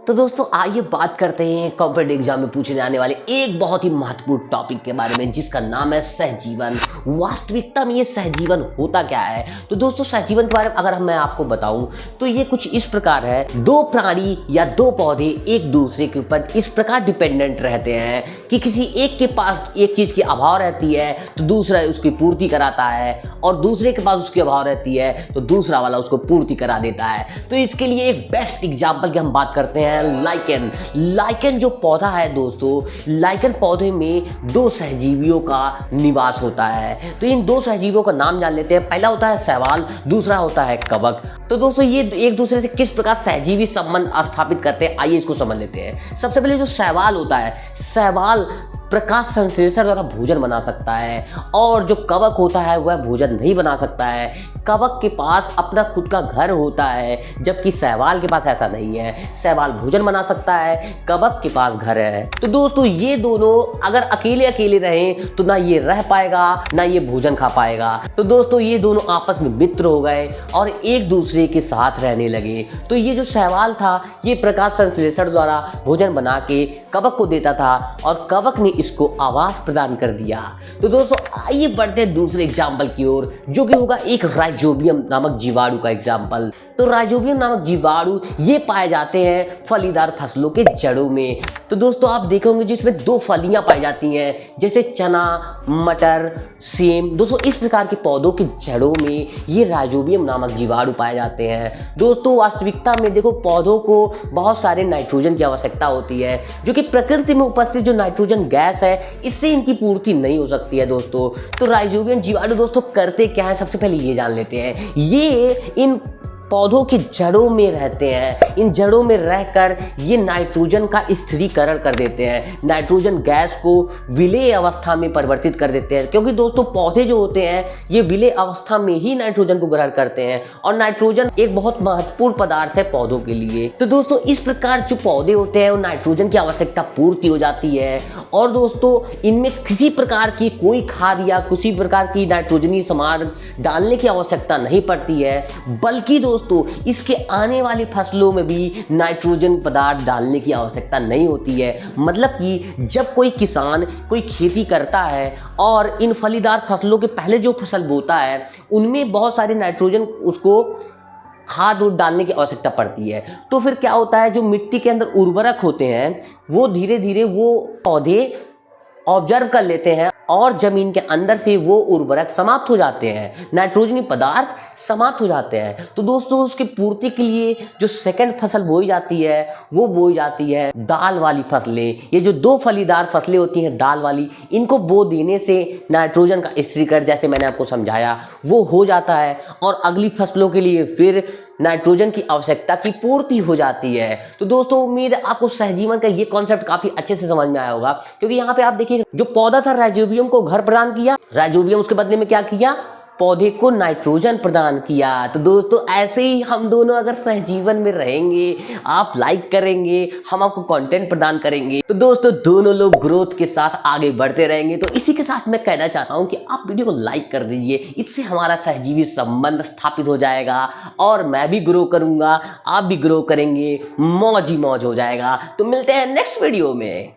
तो दोस्तों आइए बात करते हैं कॉर्पोरेट एग्जाम में पूछे जाने वाले एक बहुत ही महत्वपूर्ण टॉपिक के बारे में, जिसका नाम है सहजीवन। वास्तविकता में ये सहजीवन होता क्या है? तो दोस्तों सहजीवन के बारे में अगर मैं आपको बताऊं तो ये कुछ इस प्रकार है। दो प्राणी या दो पौधे एक दूसरे के ऊपर इस प्रकार डिपेंडेंट रहते हैं कि किसी एक के पास एक चीज की अभाव रहती है तो दूसरा उसकी पूर्ति कराता है, और दूसरे के पास उसकी अभाव रहती है तो दूसरा वाला उसको पूर्ति करा देता है। तो इसके लिए एक बेस्ट एग्जाम्पल की हम बात करते हैं लाइकेन। लाइकेन जो पौधा है दोस्तों, लाइकेन पौधे में दो सहजीवियों का निवास होता है। तो इन दो सहजीवियों का नाम जान लेते हैं। पहला होता है शैवाल, दूसरा होता है कवक। तो दोस्तों ये एक दूसरे से किस प्रकार सहजीवी संबंध स्थापित करते हैं, आइए इसको समझ लेते हैं। सबसे पहले जो शैवाल होता है, शैवाल प्रकाश संश्लेषण द्वारा भोजन बना सकता है, और जो कवक होता है वह भोजन नहीं बना सकता है। कवक के पास अपना खुद का घर होता है, जबकि शैवाल के पास ऐसा नहीं है। शैवाल भोजन बना सकता है, कवक के पास घर है। तो दोस्तों ये दोनों अगर अकेले अकेले रहें तो ना ये रह पाएगा ना ये भोजन खा पाएगा। तो दोस्तों ये दोनों आपस में मित्र हो गए और एक दूसरे के साथ रहने लगे। तो ये जो शैवाल था ये प्रकाश संश्लेषण द्वारा भोजन बना के कवक को देता था, और कवक ने इसको आवास प्रदान कर दिया। तो दोस्तों आइए बढ़ते हैं दूसरे एग्जाम्पल की ओर, जो कि होगा एक राइजोबियम नामक जीवाणु का एग्जाम्पल। तो राइजोबियम नामक जीवाणु ये पाए जाते हैं फलीदार फसलों के जड़ों में। तो दोस्तों आप देखे होंगे जिसमें दो फलियां पाई जाती हैं, जैसे चना, मटर, सेम। दोस्तों इस प्रकार के पौधों के जड़ों में ये राइजोबियम नामक जीवाणु पाए जाते हैं। दोस्तों वास्तविकता में देखो, पौधों को बहुत सारे नाइट्रोजन की आवश्यकता होती है, जो कि प्रकृति में उपस्थित जो नाइट्रोजन गैस है इससे इनकी पूर्ति नहीं हो सकती है दोस्तों। तो राइजोबियम जीवाणु दोस्तों करते क्या है, सबसे पहले ये जान लेते हैं। ये इन पौधों की जड़ों में रहते हैं। इन जड़ों में रहकर ये नाइट्रोजन का स्थिरीकरण कर देते हैं, नाइट्रोजन गैस को विलेय अवस्था में परिवर्तित कर देते हैं। क्योंकि दोस्तों पौधे जो होते हैं ये विलेय अवस्था में ही नाइट्रोजन को ग्रहण करते हैं, और नाइट्रोजन एक बहुत महत्वपूर्ण पदार्थ है पौधों के लिए। तो दोस्तों इस प्रकार जो पौधे होते हैं वो नाइट्रोजन की आवश्यकता पूर्ति हो जाती है, और दोस्तों इनमें किसी प्रकार की कोई खाद या किसी प्रकार की नाइट्रोजनी सामान डालने की आवश्यकता नहीं पड़ती है, बल्कि दोस्तों इसके आने वाली फसलों में भी नाइट्रोजन पदार्थ डालने की आवश्यकता नहीं होती है। मतलब कि जब कोई किसान कोई खेती करता है और इन फलीदार फसलों के पहले जो फसल बोता है उनमें बहुत सारे नाइट्रोजन उसको खाद डालने की आवश्यकता पड़ती है, तो फिर क्या होता है, जो मिट्टी के अंदर उर्वरक होते हैं वो धीरे धीरे वो पौधे ऑब्जर्व कर लेते हैं और जमीन के अंदर से वो उर्वरक समाप्त हो जाते हैं, नाइट्रोजनी पदार्थ समाप्त हो जाते हैं। तो दोस्तों उसकी पूर्ति के लिए जो सेकंड फसल बोई जाती है वो बोई जाती है दाल वाली फसलें। ये जो दो फलीदार फसलें होती हैं दाल वाली, इनको बो देने से नाइट्रोजन का स्थिरीकरण, जैसे मैंने आपको समझाया, वो हो जाता है, और अगली फसलों के लिए फिर नाइट्रोजन की आवश्यकता की पूर्ति हो जाती है। तो दोस्तों उम्मीद है आपको सहजीवन का ये कॉन्सेप्ट काफी अच्छे से समझ में आया होगा, क्योंकि यहाँ पे आप देखिए जो पौधा था राइजोबियम को घर प्रदान किया, राइजोबियम उसके बदले में क्या किया, पौधे को नाइट्रोजन प्रदान किया। तो दोस्तों ऐसे ही हम दोनों अगर सहजीवन में रहेंगे, आप लाइक करेंगे, हम आपको कंटेंट प्रदान करेंगे, तो दोस्तों दोनों लोग ग्रोथ के साथ आगे बढ़ते रहेंगे। तो इसी के साथ मैं कहना चाहता हूं कि आप वीडियो को लाइक कर दीजिए, इससे हमारा सहजीवी संबंध स्थापित हो जाएगा, और मैं भी ग्रो करूंगा, आप भी ग्रो करेंगे, मौज ही मौज हो जाएगा। तो मिलते हैं नेक्स्ट वीडियो में।